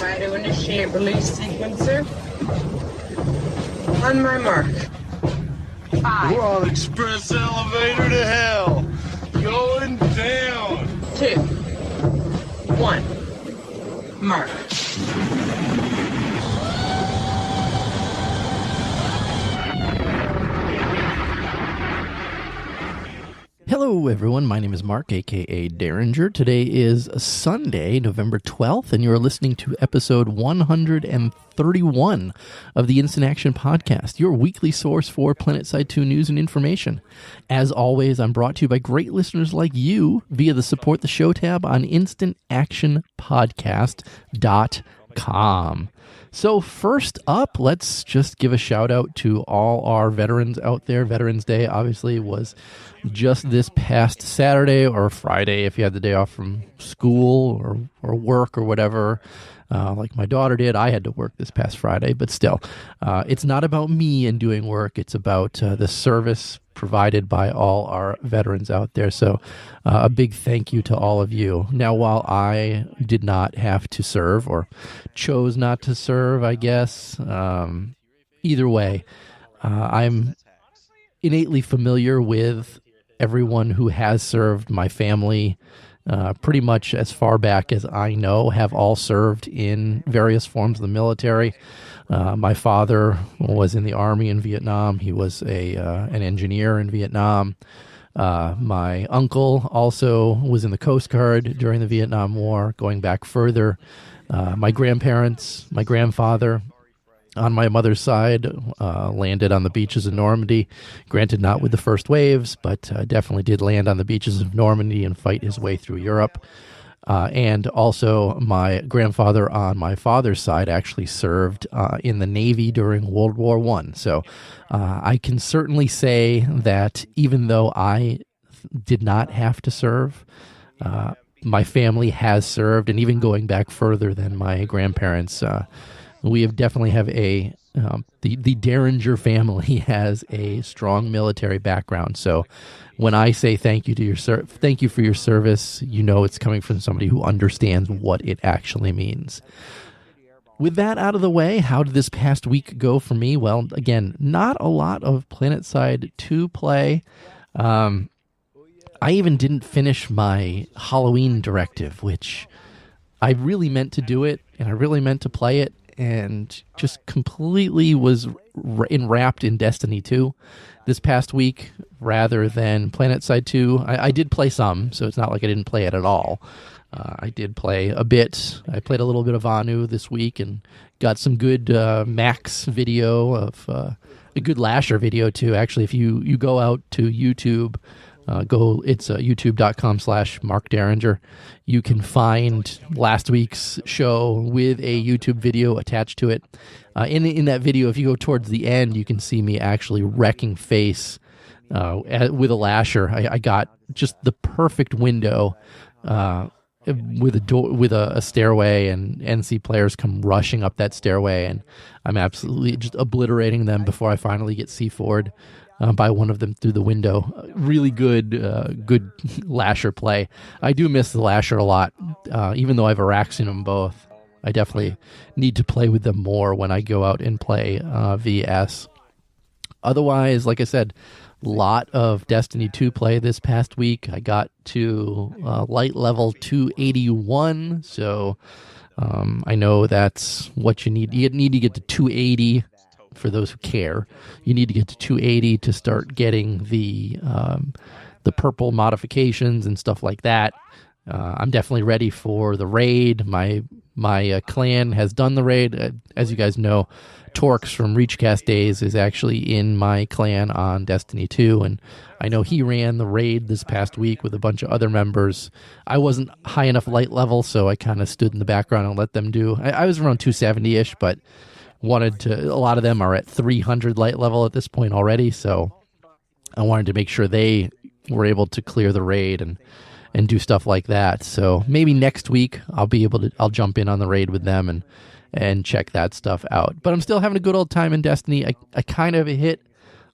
Try to initiate release sequencer. On my mark. 5. We're on express elevator to hell. Going down. 2. 1. Mark. Hello, everyone. My name is Mark, a.k.a. Derringer. Today is Sunday, November 12th, and you're listening to episode 131 of the Instant Action Podcast, your weekly source for Planetside 2 news and information. As always, I'm brought to you by great listeners like you via the Support the Show tab on instantactionpodcast.com. So first up, let's just give a shout out to all our veterans out there. Veterans Day obviously was just this past Saturday or Friday if you had the day off from school or work or whatever. Like my daughter did. I had to work this past Friday, but still, it's not about me and doing work. It's about the service provided by all our veterans out there. So a big thank you to all of you. Now, while I did not have to serve or chose not to serve, I guess, either way, I'm innately familiar with everyone who has served. My family, pretty much as far back as I know, have all served in various forms of the military. My father was in the Army in Vietnam. He was an engineer in Vietnam. My uncle also was in the Coast Guard during the Vietnam War, going back further. My grandparents, my grandfather, on my mother's side, landed on the beaches of Normandy. Granted, not with the first waves, but definitely did land on the beaches of Normandy and fight his way through Europe. And also, my grandfather on my father's side actually served in the Navy during World War I. So I can certainly say that even though I did not have to serve, my family has served, and even going back further than my grandparents, we definitely have the Derringer family has a strong military background. So when I say thank you for your service, you know it's coming from somebody who understands what it actually means. With that out of the way, how did this past week go for me? Well, again, not a lot of Planetside 2 play. I even didn't finish my Halloween directive, which I really meant to do it, and I really meant to play it, and just completely was enwrapped in Destiny 2 this past week rather than Planetside 2. I did play some, so it's not like I didn't play it at all. I did play a bit. I played a little bit of Anu this week and got some good Max video of a good Lasher video too. Actually, if you go out to YouTube, it's youtube.com/Mark Derringer. You can find last week's show with a YouTube video attached to it. In that video, if you go towards the end, you can see me actually wrecking face with a Lasher. I got just the perfect window with a door, with a stairway, and NC players come rushing up that stairway, and I'm absolutely just obliterating them before I finally get C4'd. By one of them through the window. Really good Lasher play. I do miss the Lasher a lot, even though I've Araxin them both. I definitely need to play with them more when I go out and play VS. Otherwise, like I said, a lot of Destiny 2 play this past week. I got to light level 281, so I know that's what you need. You need to get to 280. For those who care, you need to get to 280 to start getting the purple modifications and stuff like that. I'm definitely ready for the raid. My clan has done the raid. As you guys know, Torx from Reachcast Days is actually in my clan on Destiny 2, and I know he ran the raid this past week with a bunch of other members. I wasn't high enough light level, so I kind of stood in the background and let them do. I was around 270-ish, but a lot of them are at 300 light level at this point already, so I wanted to make sure they were able to clear the raid and do stuff like that. So maybe next week I'll jump in on the raid with them and check that stuff out. But I'm still having a good old time in Destiny. I kind of hit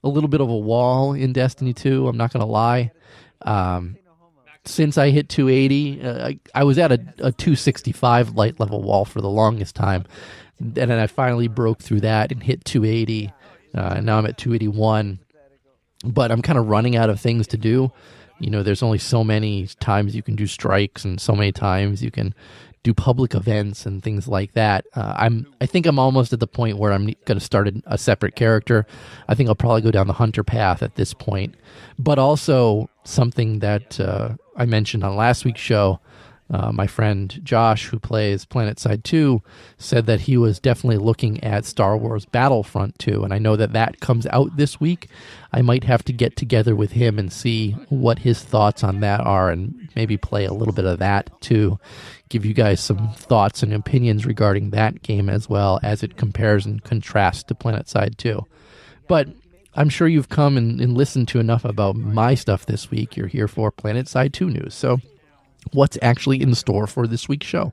a little bit of a wall in Destiny 2, I'm not going to lie. since I hit 280. I was at a 265 light level wall for the longest time. And then I finally broke through that and hit 280. And now I'm at 281. But I'm kind of running out of things to do. There's only so many times you can do strikes and so many times you can do public events and things like that. I think I'm almost at the point where I'm going to start a separate character. I think I'll probably go down the hunter path at this point. But also something that I mentioned on last week's show, my friend Josh, who plays Planetside 2, said that he was definitely looking at Star Wars Battlefront 2, and I know that comes out this week. I might have to get together with him and see what his thoughts on that are and maybe play a little bit of that to give you guys some thoughts and opinions regarding that game as well as it compares and contrasts to Planetside 2. But I'm sure you've come and listened to enough about my stuff this week. You're here for Planetside 2 news. So what's actually in store for this week's show?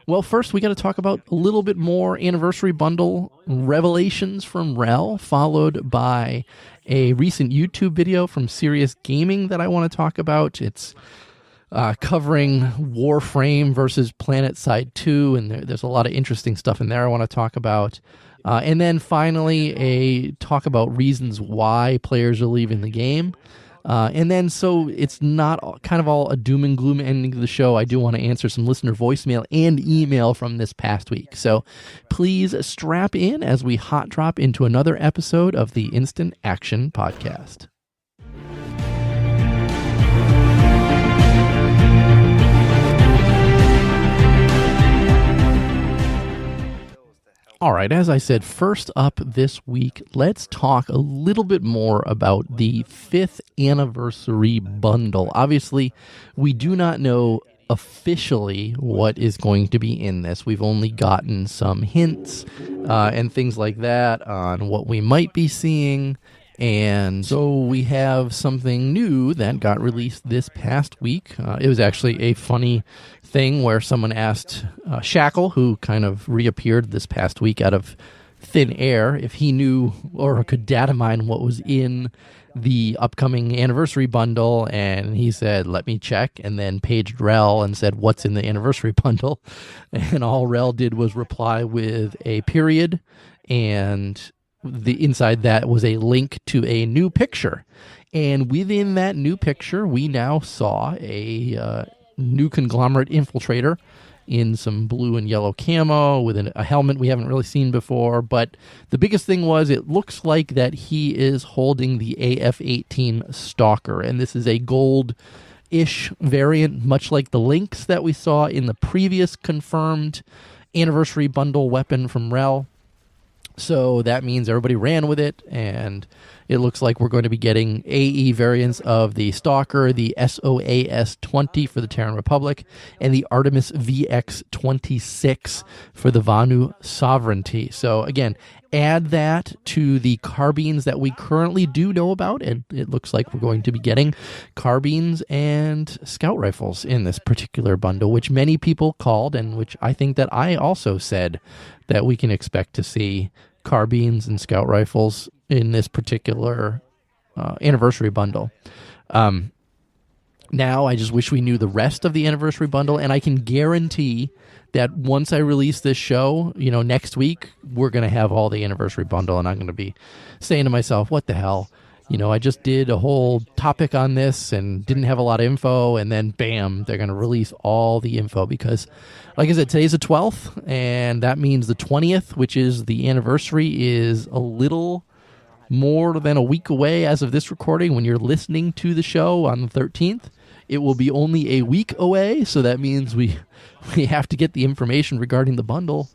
Well, first we got to talk about a little bit more Anniversary Bundle revelations from Rell, followed by a recent YouTube video from Serious Gaming that I want to talk about. It's covering Warframe versus Planetside 2, and there's a lot of interesting stuff in there I want to talk about. And then finally, a talk about reasons why players are leaving the game. And then, so it's not kind of all a doom and gloom ending to the show. I do want to answer some listener voicemail and email from this past week. So please strap in as we hot drop into another episode of the Instant Action Podcast. All right, as I said, first up this week, let's talk a little bit more about the 5th anniversary bundle. Obviously, we do not know officially what is going to be in this. We've only gotten some hints and things like that on what we might be seeing. And so we have something new that got released this past week. It was actually a funny thing where someone asked Shackle, who kind of reappeared this past week out of thin air, if he knew or could data mine what was in the upcoming anniversary bundle, and he said, let me check, and then paged Rell and said, what's in the anniversary bundle? And all Rell did was reply with a period, and the inside that was a link to a new picture. And within that new picture, we now saw a new conglomerate infiltrator in some blue and yellow camo with a helmet we haven't really seen before. But the biggest thing was it looks like that he is holding the AF-18 Stalker. And this is a gold-ish variant, much like the Lynx that we saw in the previous confirmed anniversary bundle weapon from Rell. So that means everybody ran with it, and it looks like we're going to be getting AE variants of the Stalker, the SOAS-20 for the Terran Republic, and the Artemis VX-26 for the Vanu Sovereignty. So again, add that to the carbines that we currently do know about, and it looks like we're going to be getting carbines and scout rifles in this particular bundle, which many people called, and which I think that I also said that we can expect to see carbines and scout rifles in this particular anniversary bundle. Now I just wish we knew the rest of the anniversary bundle, and I can guarantee that once I release this show, next week, we're going to have all the anniversary bundle, and I'm going to be saying to myself, what the hell? I just did a whole topic on this and didn't have a lot of info, and then bam, they're going to release all the info because, like I said, today's the 12th, and that means the 20th, which is the anniversary, is a little more than a week away as of this recording. When you're listening to the show on the 13th, it will be only a week away, so that means we have to get the information regarding the bundle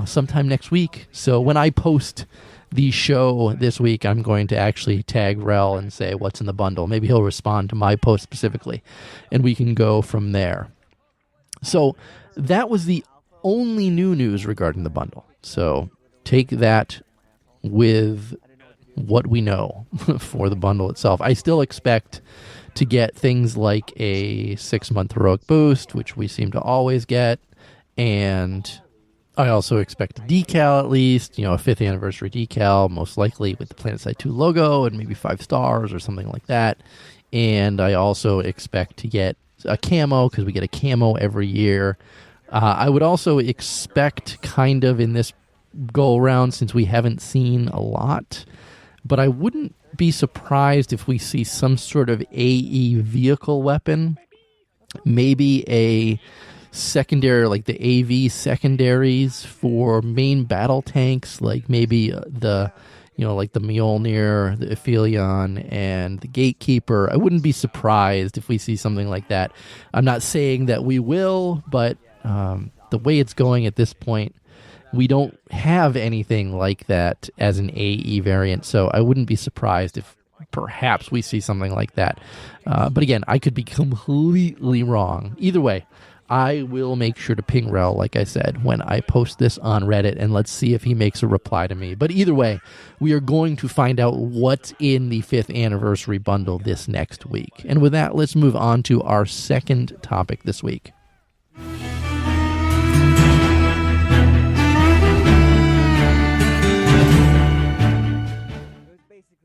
sometime next week. So when I post the show this week, I'm going to actually tag Rell and say what's in the bundle. Maybe he'll respond to my post specifically, and we can go from there. So that was the only new news regarding the bundle. So take that with what we know for the bundle itself. I still expect to get things like a 6-month heroic boost, which we seem to always get, and I also expect a decal at least, a 5th anniversary decal, most likely with the Planetside 2 logo and maybe 5 stars or something like that. And I also expect to get a camo because we get a camo every year. I would also expect kind of in this go around, since we haven't seen a lot, but I wouldn't be surprised if we see some sort of AE vehicle weapon, maybe a secondary, like the AV secondaries for main battle tanks, like maybe like the Mjolnir, the Aphelion, and the Gatekeeper. I wouldn't be surprised if we see something like that. I'm not saying that we will, but the way it's going at this point, we don't have anything like that as an AE variant, so I wouldn't be surprised if perhaps we see something like that. But again, I could be completely wrong. Either way, I will make sure to ping Rell, like I said, when I post this on Reddit, and let's see if he makes a reply to me. But either way, we are going to find out what's in the 5th anniversary bundle this next week. And with that, let's move on to our second topic this week.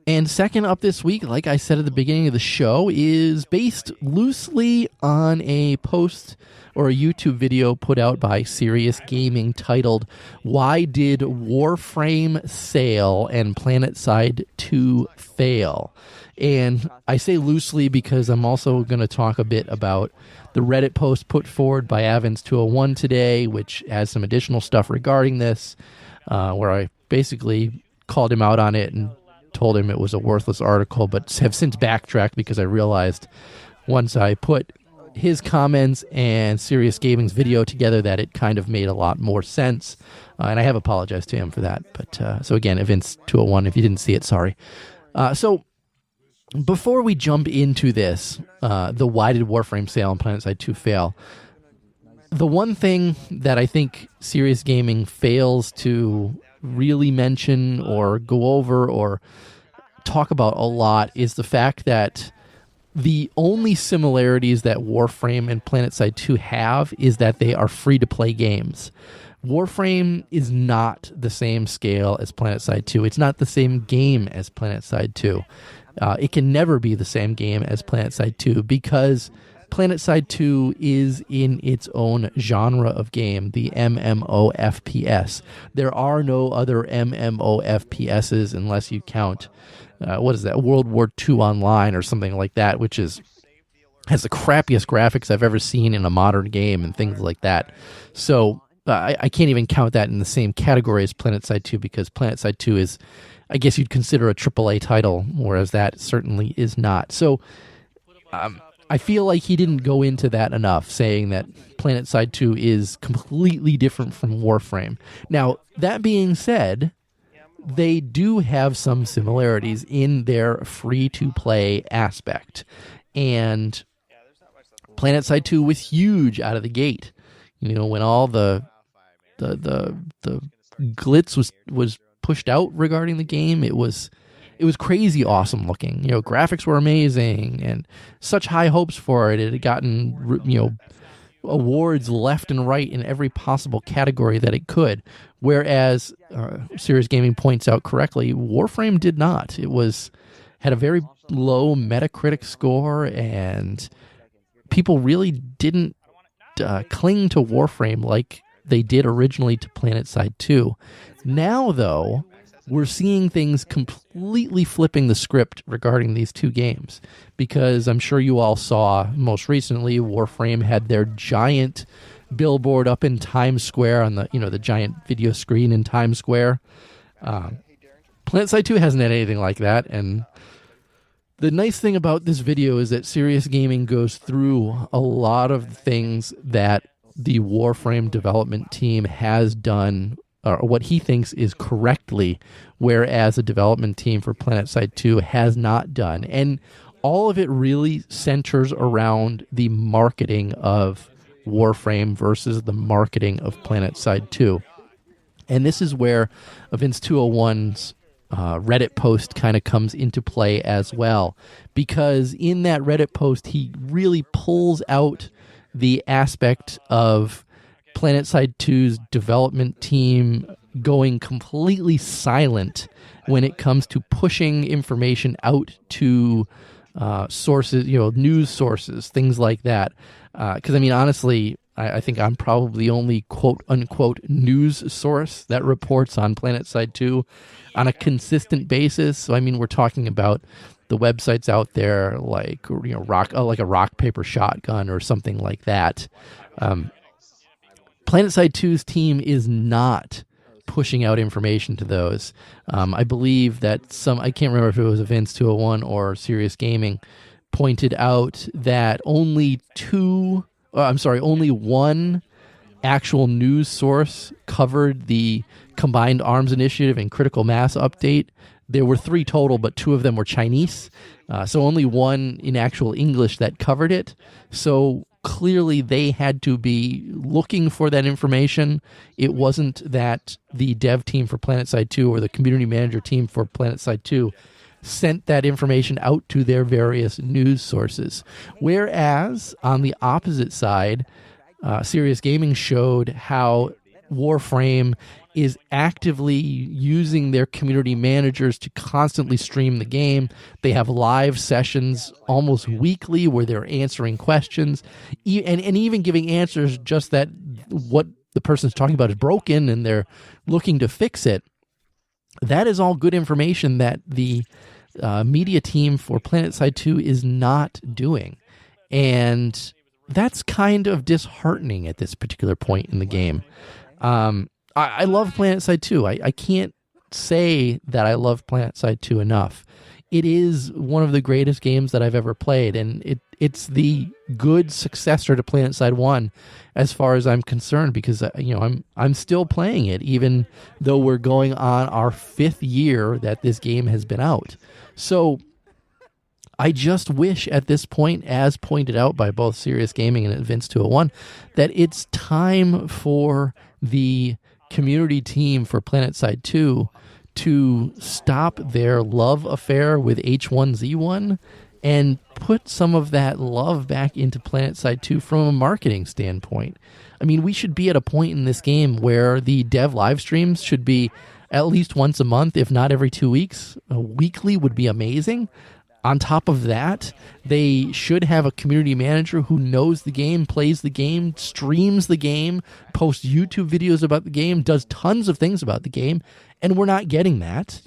And second up this week, like I said at the beginning of the show, is based loosely on a post or a YouTube video put out by Serious Gaming titled, "Why Did Warframe Sale and Planetside 2 Fail?" And I say loosely because I'm also going to talk a bit about the Reddit post put forward by Avins201 today, which has some additional stuff regarding this, where I basically called him out on it and told him it was a worthless article, but have since backtracked because I realized once I put his comments and Serious Gaming's video together that it kind of made a lot more sense, and I have apologized to him for that. But so again, Events 201, if you didn't see it, sorry. So before we jump into this, the Why Did Warframe Sale and Planetside 2 Fail, the one thing that I think Serious Gaming fails to really mention or go over or talk about a lot is the fact that the only similarities that Warframe and Planetside 2 have is that they are free-to-play games. Warframe is not the same scale as Planetside 2. It's not the same game as Planetside 2. It can never be the same game as Planetside 2 because Planetside 2 is in its own genre of game, the MMO FPS. There are no other MMO FPSs unless you count, World War II Online or something like that, which has the crappiest graphics I've ever seen in a modern game and things like that. So I can't even count that in the same category as Planetside 2 because Planetside 2 is, I guess you'd consider a AAA title, whereas that certainly is not. So I feel like he didn't go into that enough, saying that Planetside 2 is completely different from Warframe. Now, that being said, they do have some similarities in their free-to-play aspect. And Planetside 2 was huge out of the gate. You know, when all the glitz was pushed out regarding the game, it was crazy awesome looking. You know, graphics were amazing and such high hopes for it. It had gotten, awards left and right in every possible category that it could. Whereas, Serious Gaming points out correctly, Warframe did not. It had a very low Metacritic score, and people really didn't cling to Warframe like they did originally to Planetside 2. Now, though, we're seeing things completely flipping the script regarding these two games, because I'm sure you all saw most recently Warframe had their giant billboard up in Times Square on the giant video screen in Times Square. Planetside 2 hasn't had anything like that, and the nice thing about this video is that Serious Gaming goes through a lot of things that the Warframe development team has done, or what he thinks is correctly, whereas the development team for Planetside 2 has not done. And all of it really centers around the marketing of Warframe versus the marketing of Planetside 2. And this is where Vince 201's Reddit post kind of comes into play as well, because in that Reddit post, he really pulls out the aspect of Planetside 2's development team going completely silent when it comes to pushing information out to sources, news sources, things like that. Because, honestly, I think I'm probably the only quote-unquote news source that reports on Planetside 2 on a consistent basis. So, we're talking about the websites out there like, like a rock, paper, shotgun or something like that. Planetside 2's team is not pushing out information to those. I believe that I can't remember if it was Events 201 or Serious Gaming, pointed out that only one actual news source covered the Combined Arms Initiative and Critical Mass update. There were 3 total, but 2 of them were Chinese. So only one in actual English that covered it. So clearly they had to be looking for that information. It wasn't that the dev team for Planetside 2 or the community manager team for Planetside 2 sent that information out to their various news sources. Whereas on the opposite side, Serious Gaming showed how Warframe is actively using their community managers to constantly stream the game. They have live sessions almost weekly where they're answering questions and even giving answers just that what the person's talking about is broken and they're looking to fix it. That is all good information that the media team for Planetside 2 is not doing. And that's kind of disheartening at this particular point in the game. I love Planetside 2. I can't say that I love Planetside 2 enough. It is one of the greatest games that I've ever played, and it's the good successor to Planetside 1 as far as I'm concerned, because I'm still playing it even though we're going on our 5th year that this game has been out. So I just wish at this point, as pointed out by both Serious Gaming and Events 201, that it's time for the community team for Planetside 2 to stop their love affair with H1Z1 and put some of that love back into Planetside 2 from a marketing standpoint. We should be at a point in this game where the dev live streams should be at least once a month, if not every 2 weeks. Weekly would be amazing. On top of that, they should have a community manager who knows the game, plays the game, streams the game, posts YouTube videos about the game, does tons of things about the game, and we're not getting that.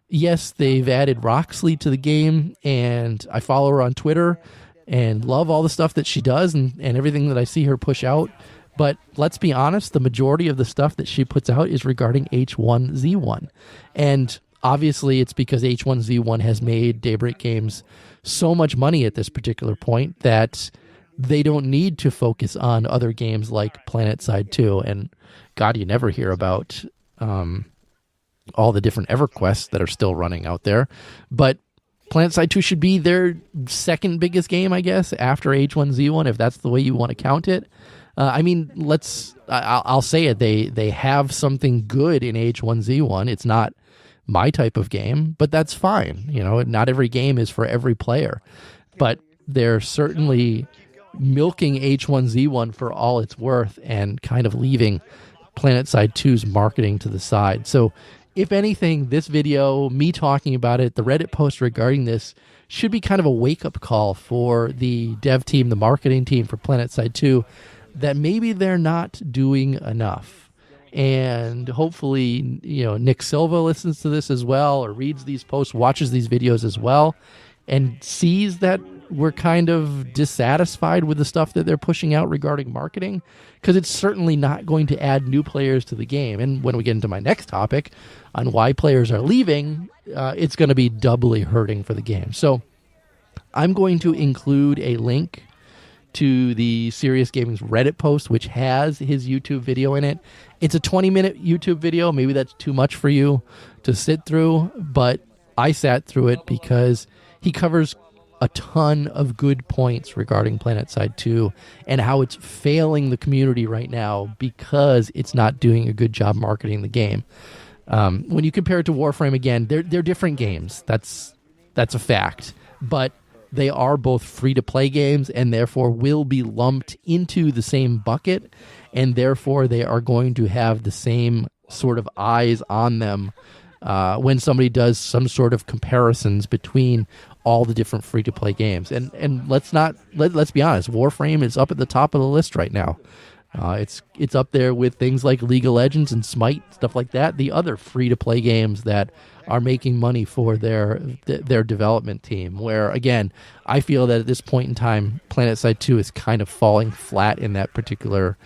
Yes, they've added Roxley to the game, and I follow her on Twitter and love all the stuff that she does and everything that I see her push out. But let's be honest, the majority of the stuff that she puts out is regarding H1Z1. And obviously, it's because H1Z1 has made Daybreak Games so much money at this particular point that they don't need to focus on other games like Planetside 2. And God, you never hear about all the different EverQuests that are still running out there. But Planetside 2 should be their second biggest game, I guess, after H1Z1, if that's the way you want to count it. I'll say it. They have something good in H1Z1. It's not my type of game, but that's fine. Not every game is for every player, but they're certainly milking H1Z1 for all it's worth and kind of leaving Planetside 2's marketing to the side. So if anything, this video, me talking about it, the Reddit post regarding this should be kind of a wake-up call for the dev team, the marketing team for Planetside 2, that maybe they're not doing enough. And hopefully, Nick Silva listens to this as well, or reads these posts, watches these videos as well, and sees that we're kind of dissatisfied with the stuff that they're pushing out regarding marketing, because it's certainly not going to add new players to the game. And when we get into my next topic on why players are leaving, it's going to be doubly hurting for the game. So I'm going to include a link to the Serious Gaming's Reddit post, which has his YouTube video in it. It's a 20-minute YouTube video. Maybe that's too much for you to sit through, but I sat through it because he covers a ton of good points regarding Planetside 2 and how it's failing the community right now because it's not doing a good job marketing the game. When you compare it to Warframe, again, they're different games. That's a fact. But they are both free-to-play games and therefore will be lumped into the same bucket, and therefore they are going to have the same sort of eyes on them when somebody does some sort of comparisons between all the different free-to-play games. And let's be honest, Warframe is up at the top of the list right now. It's up there with things like League of Legends and Smite, stuff like that. The other free-to-play games that are making money for their development team. Where again, I feel that at this point in time, Planetside 2 is kind of falling flat in that particular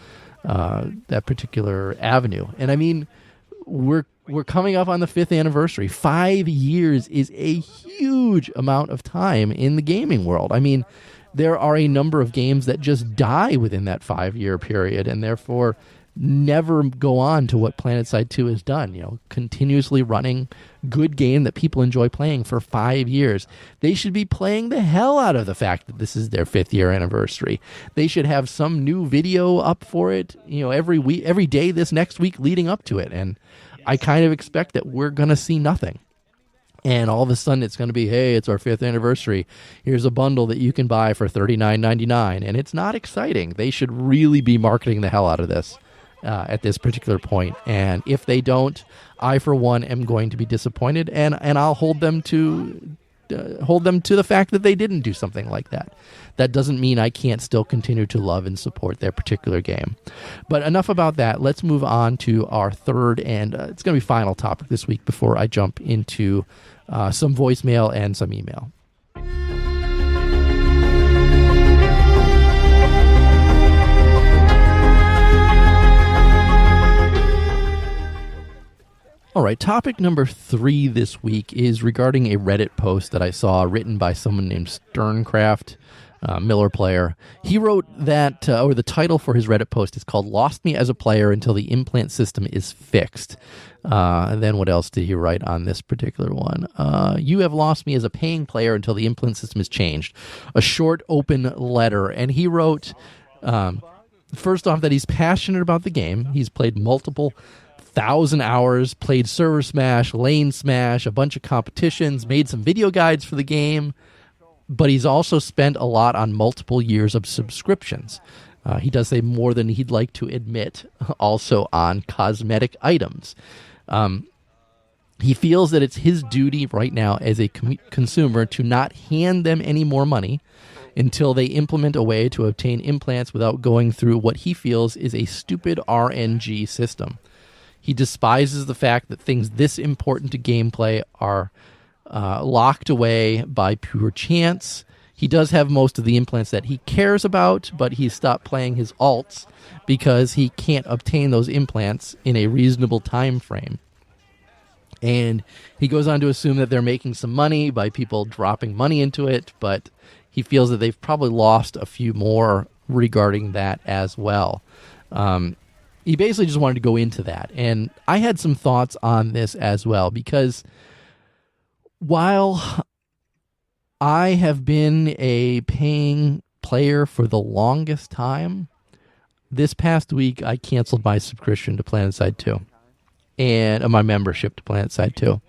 avenue. And I mean, we're coming up on the 5th anniversary. 5 years is a huge amount of time in the gaming world. I mean, there are a number of games that just die within that 5-year period and therefore never go on to what Planetside 2 has done. You know, continuously running good game that people enjoy playing for 5 years. They should be playing the hell out of the fact that this is their 5th year anniversary. They should have some new video up for it, you know, every day this next week leading up to it. And I kind of expect that we're going to see nothing. And all of a sudden it's going to be, hey, it's our 5th anniversary. Here's a bundle that you can buy for $39.99. And it's not exciting. They should really be marketing the hell out of this at this particular point. And if they don't, I, for one, am going to be disappointed. And I'll hold them to the fact that they didn't do something like that. That doesn't mean I can't still continue to love and support their particular game. But enough about that. Let's move on to our third and it's going to be final topic this week before I jump into some voicemail and some email. All right, topic number 3 this week is regarding a Reddit post that I saw written by someone named Sterncraft, Miller Player. He wrote that, or the title for his Reddit post is called "Lost Me as a Player Until the Implant System is Fixed." And then what else did he write on this particular one? "You have lost me as a paying player until the implant system is changed." A short, open letter. And he wrote, first off, that he's passionate about the game. He's played multiple 1,000 hours, played Server Smash, Lane Smash, a bunch of competitions, made some video guides for the game, but he's also spent a lot on multiple years of subscriptions. He does say more than he'd like to admit, also on cosmetic items. He feels that it's his duty right now as a consumer to not hand them any more money until they implement a way to obtain implants without going through what he feels is a stupid RNG system. He despises the fact that things this important to gameplay are locked away by pure chance. He does have most of the implants that he cares about, but he's stopped playing his alts because he can't obtain those implants in a reasonable time frame. And he goes on to assume that they're making some money by people dropping money into it, but he feels that they've probably lost a few more regarding that as well. He basically just wanted to go into that. And I had some thoughts on this as well, because while I have been a paying player for the longest time, this past week I canceled my subscription to Planetside 2 and my membership to Planetside 2.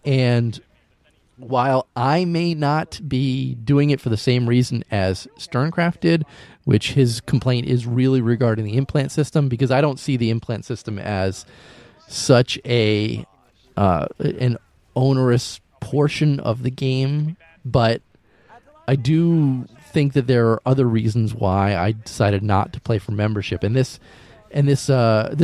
And while I may not be doing it for the same reason as Sterncraft did, which his complaint is really regarding the implant system, because I don't see the implant system as such an onerous portion of the game, but I do think that there are other reasons why I decided not to play for membership. And this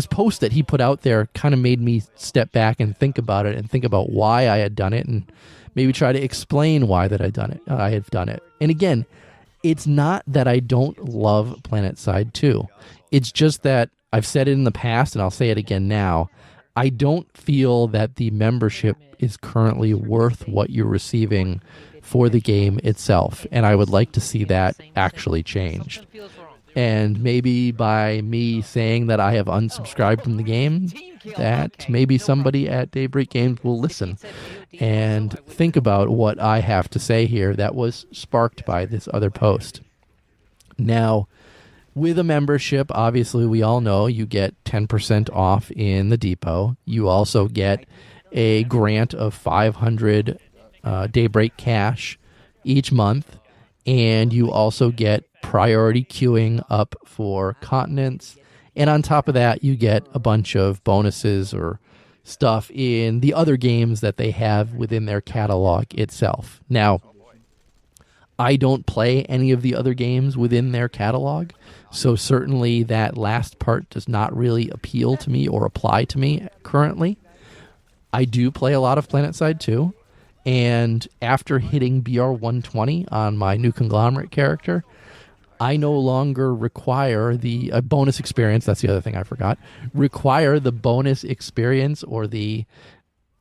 post that he put out there kind of made me step back and think about it and think about why I had done it, and maybe try to explain why that I have done it. And again, it's not that I don't love Planetside 2. It's just that I've said it in the past, and I'll say it again now. I don't feel that the membership is currently worth what you're receiving for the game itself, and I would like to see that actually changed. And maybe by me saying that I have unsubscribed from the game, that maybe somebody at Daybreak Games will listen and think about what I have to say here that was sparked by this other post. Now, with a membership, obviously we all know you get 10% off in the depot. You also get a grant of 500 Daybreak cash each month, and you also get priority queuing up for continents. And on top of that, you get a bunch of bonuses or stuff in the other games that they have within their catalog itself. Now, I don't play any of the other games within their catalog, so certainly that last part does not really appeal to me or apply to me currently. I do play a lot of Planetside 2, and after hitting BR 120 on my new conglomerate character, I no longer require the bonus experience. That's the other thing I forgot. Require the bonus experience or the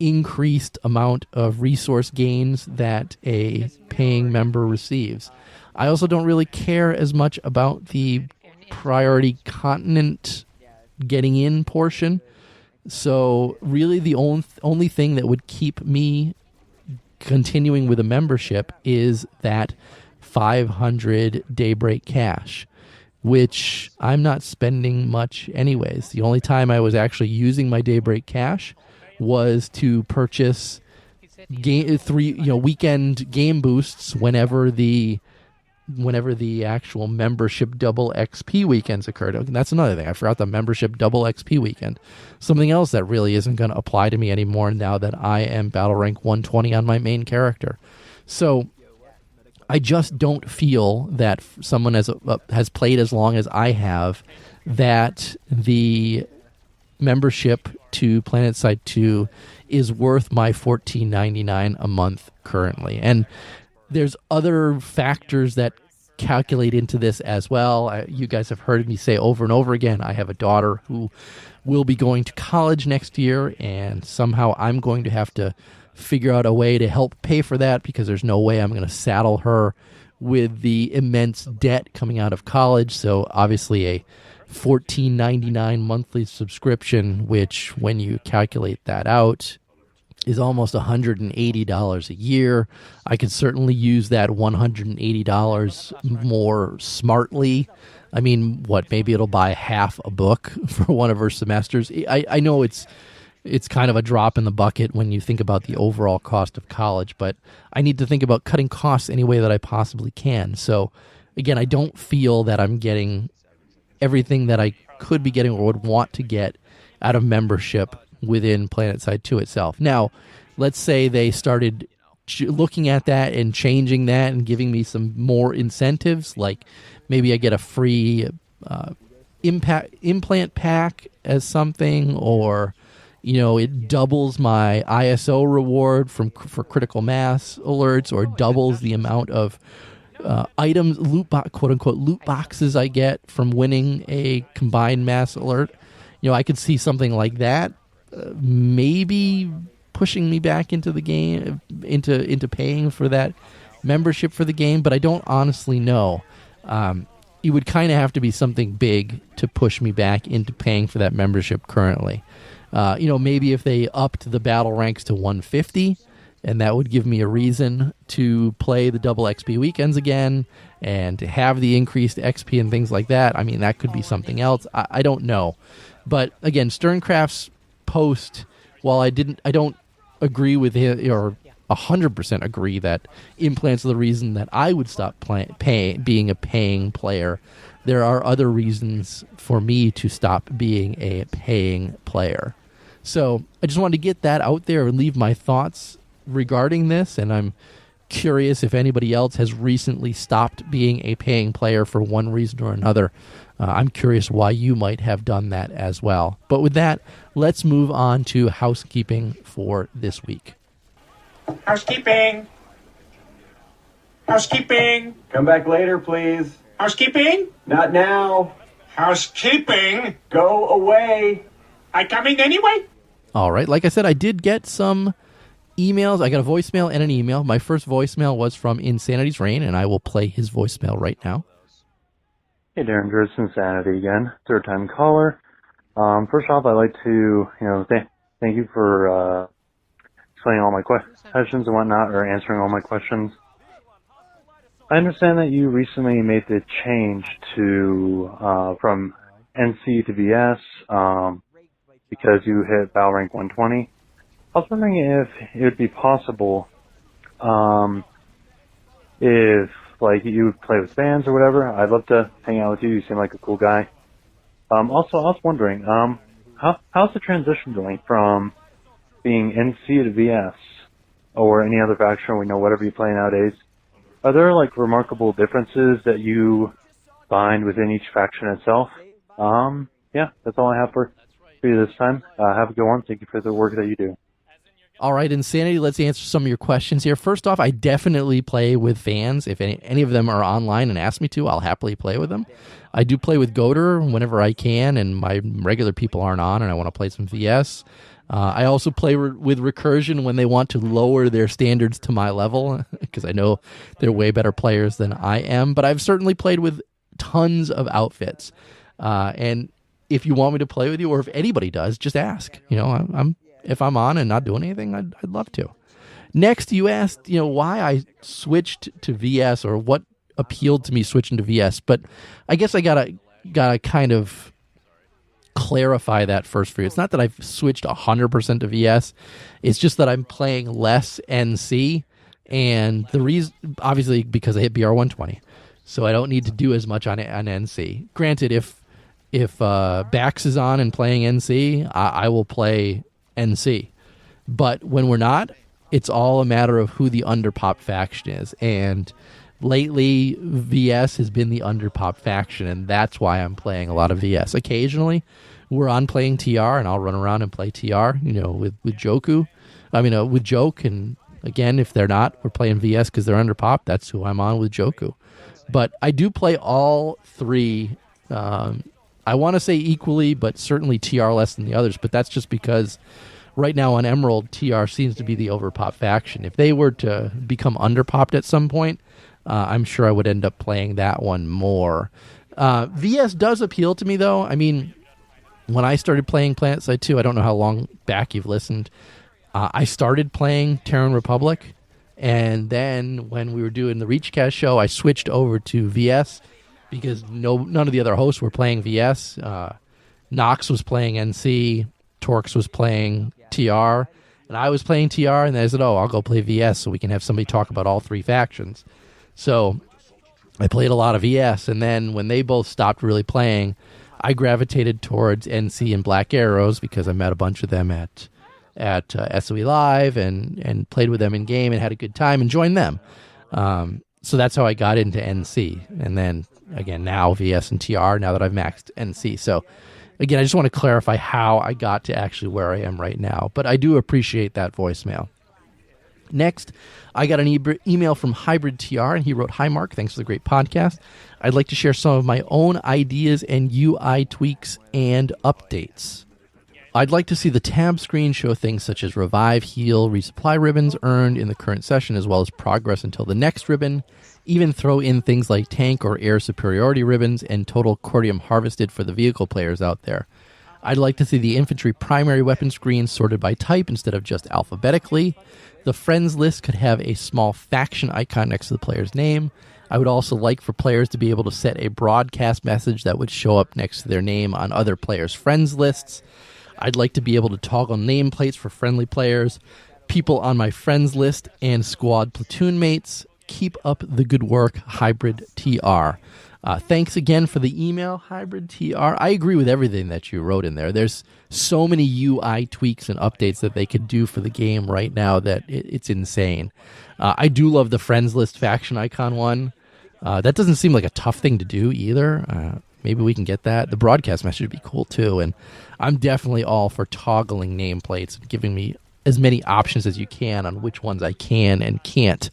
increased amount of resource gains that a paying member receives. I also don't really care as much about the priority continent getting in portion. So really the only thing that would keep me continuing with a membership is that 500 Daybreak cash, which I'm not spending much anyways. The only time I was actually using my Daybreak cash was to purchase weekend game boosts whenever the actual membership double XP weekends occurred. And that's another thing. I forgot the membership double XP weekend. Something else that really isn't going to apply to me anymore now that I am battle rank 120 on my main character. So I just don't feel that someone has played as long as I have, that the membership to Planetside 2 is worth my $14.99 a month currently. And there's other factors that calculate into this as well. You guys have heard me say over and over again, I have a daughter who will be going to college next year, and somehow I'm going to have to figure out a way to help pay for that, because there's no way I'm going to saddle her with the immense debt coming out of college. So obviously a $14.99 monthly subscription, which when you calculate that out is almost $180 a year. I could certainly use that $180 more smartly. I mean, maybe it'll buy half a book for one of her semesters. I know it's kind of a drop in the bucket when you think about the overall cost of college, but I need to think about cutting costs any way that I possibly can. So again, I don't feel that I'm getting everything that I could be getting or would want to get out of membership within Planetside 2 itself. Now, let's say they started looking at that and changing that and giving me some more incentives, like maybe I get a free implant pack as something, or it doubles my ISO reward for critical mass alerts, or doubles the amount of items, quote unquote loot boxes I get from winning a combined mass alert. I could see something like that maybe pushing me back into the game, into paying for that membership for the game, but I don't honestly know. It would kind of have to be something big to push me back into paying for that membership currently. Maybe if they upped the battle ranks to 150, and that would give me a reason to play the double XP weekends again and to have the increased XP and things like that. I mean, that could be something else. I don't know. But again, Sterncraft's post, while I don't agree with it, or 100% agree that implants are the reason that I would stop being a paying player, there are other reasons for me to stop being a paying player. So I just wanted to get that out there and leave my thoughts regarding this, and I'm curious if anybody else has recently stopped being a paying player for one reason or another. I'm curious why you might have done that as well. But with that, let's move on to housekeeping for this week. Housekeeping. Housekeeping. Come back later, please. Housekeeping. Not now. Housekeeping. Go away. I coming anyway? All right. Like I said, I did get some emails. I got a voicemail and an email. My first voicemail was from Insanity's Reign, and I will play his voicemail right now. Hey, Darren, it's Insanity again, third-time caller. First off, I'd like to, thank you for explaining all my questions and whatnot, or answering all my questions. I understand that you recently made the change to from NC to VS because you hit battle rank 120. I was wondering if it would be possible if you would play with bands or whatever. I'd love to hang out with you. You seem like a cool guy. Also, I was wondering, how's the transition going from being NC to VS or any other faction? We know whatever you play nowadays. are there like remarkable differences that you find within each faction itself? Yeah, that's all I have for you this time. Have a good one. Thank you for the work that you do. All right, Insanity, let's answer some of your questions here. First off, I definitely play with fans. If any of them are online and ask me to, I'll happily play with them. I do play with Goater whenever I can, and my regular people aren't on, and I want to play some VS. I also play with Recursion when they want to lower their standards to my level, because I know they're way better players than I am. But I've certainly played with tons of outfits. And if you want me to play with you, or if anybody does, just ask. If I'm on and not doing anything, I'd love to. Next, you asked, why I switched to VS, or what appealed to me switching to VS. But I guess I gotta kind of clarify that first for you. It's not that I've switched 100% to VS. It's just that I'm playing less NC, and the reason, obviously, because I hit BR 120, so I don't need to do as much on NC. Granted, if Bax is on and playing NC, I will play NC. But when we're not, it's all a matter of who the underpop faction is. And lately, VS has been the underpop faction, and that's why I'm playing a lot of VS. Occasionally, we're on playing TR, and I'll run around and play TR, with Joku. With Joke, and again, if they're not, we're playing VS because they're underpop. That's who I'm on with Joku. But I do play all three. I want to say equally, but certainly TR less than the others. But that's just because right now on Emerald, TR seems to be the overpop faction. If they were to become underpopped at some point, I'm sure I would end up playing that one more. VS does appeal to me, though. When I started playing Planetside 2, I don't know how long back you've listened. I started playing Terran Republic, and then when we were doing the Reachcast show, I switched over to VS because none of the other hosts were playing VS. Nox was playing NC, Torx was playing TR, and I was playing TR, and I said, I'll go play VS so we can have somebody talk about all three factions. So I played a lot of VS, and then when they both stopped really playing, I gravitated towards NC and Black Arrows because I met a bunch of them at SOE Live and played with them in game and had a good time and joined them. So that's how I got into NC. And then, again, now VS and TR, now that I've maxed NC. So, again, I just want to clarify how I got to actually where I am right now. But I do appreciate that voicemail. Next, I got an email from Hybrid TR, and he wrote, "Hi, Mark. Thanks for the great podcast. I'd like to share some of my own ideas and UI tweaks and updates. I'd like to see the tab screen show things such as revive, heal, resupply ribbons earned in the current session, as well as progress until the next ribbon. Even throw in things like tank or air superiority ribbons and total cordium harvested for the vehicle players out there. I'd like to see the infantry primary weapon screen sorted by type instead of just alphabetically. The friends list could have a small faction icon next to the player's name. I would also like for players to be able to set a broadcast message that would show up next to their name on other players' friends lists. I'd like to be able to toggle nameplates for friendly players, people on my friends list, and squad platoon mates. Keep up the good work, Hybrid TR." Thanks again for the email, Hybrid TR. I agree with everything that you wrote in there. There's so many UI tweaks and updates that they could do for the game right now that it's insane. I do love the friends list faction icon one. That doesn't seem like a tough thing to do either. Maybe we can get that. The broadcast message would be cool too. And I'm definitely all for toggling nameplates and giving me as many options as you can on which ones I can and can't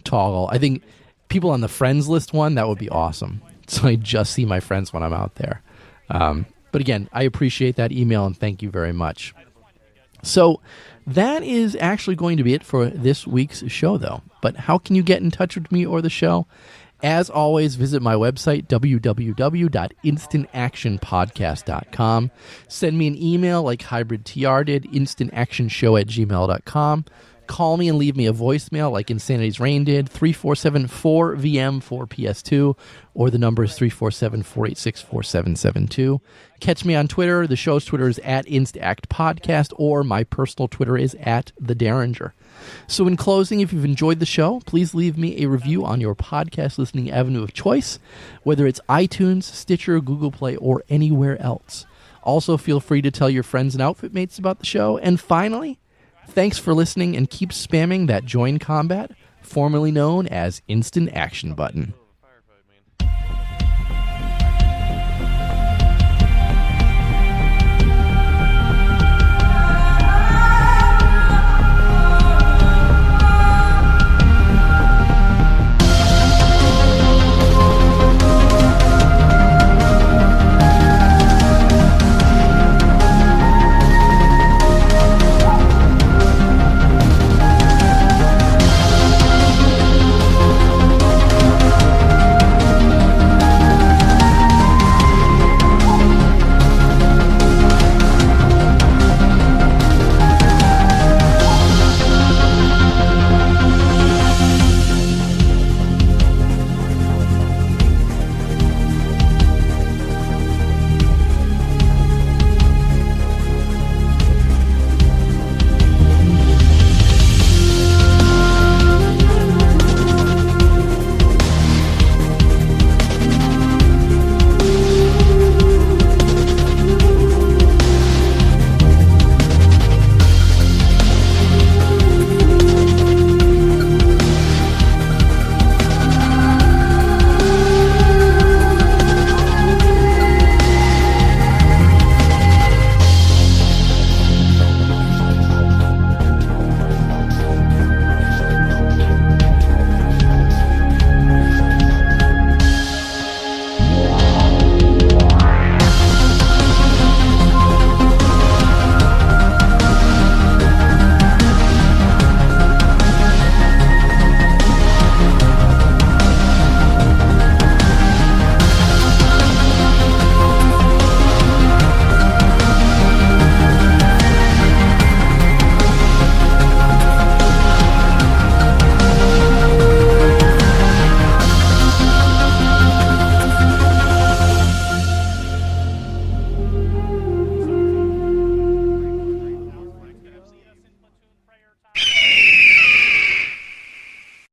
toggle. I think people on the friends list one, that would be awesome. So I just see my friends when I'm out there. But again, I appreciate that email and thank you very much. So that is actually going to be it for this week's show, though. But how can you get in touch with me or the show? As always, visit my website, www.instantactionpodcast.com. Send me an email like Hybrid TR did, instantactionshow@gmail.com. Call me and leave me a voicemail like Insanity's Rain did, 347-4VM-4PS2, or the number is 347-486-4772. Catch me on Twitter. The show's Twitter is @InstActPodcast, or my personal Twitter is @TheDerringer. So in closing, if you've enjoyed the show, please leave me a review on your podcast listening avenue of choice, whether it's iTunes, Stitcher, Google Play, or anywhere else. Also, feel free to tell your friends and outfit mates about the show. And finally, thanks for listening, and keep spamming that join combat formerly known as Instant Action Button.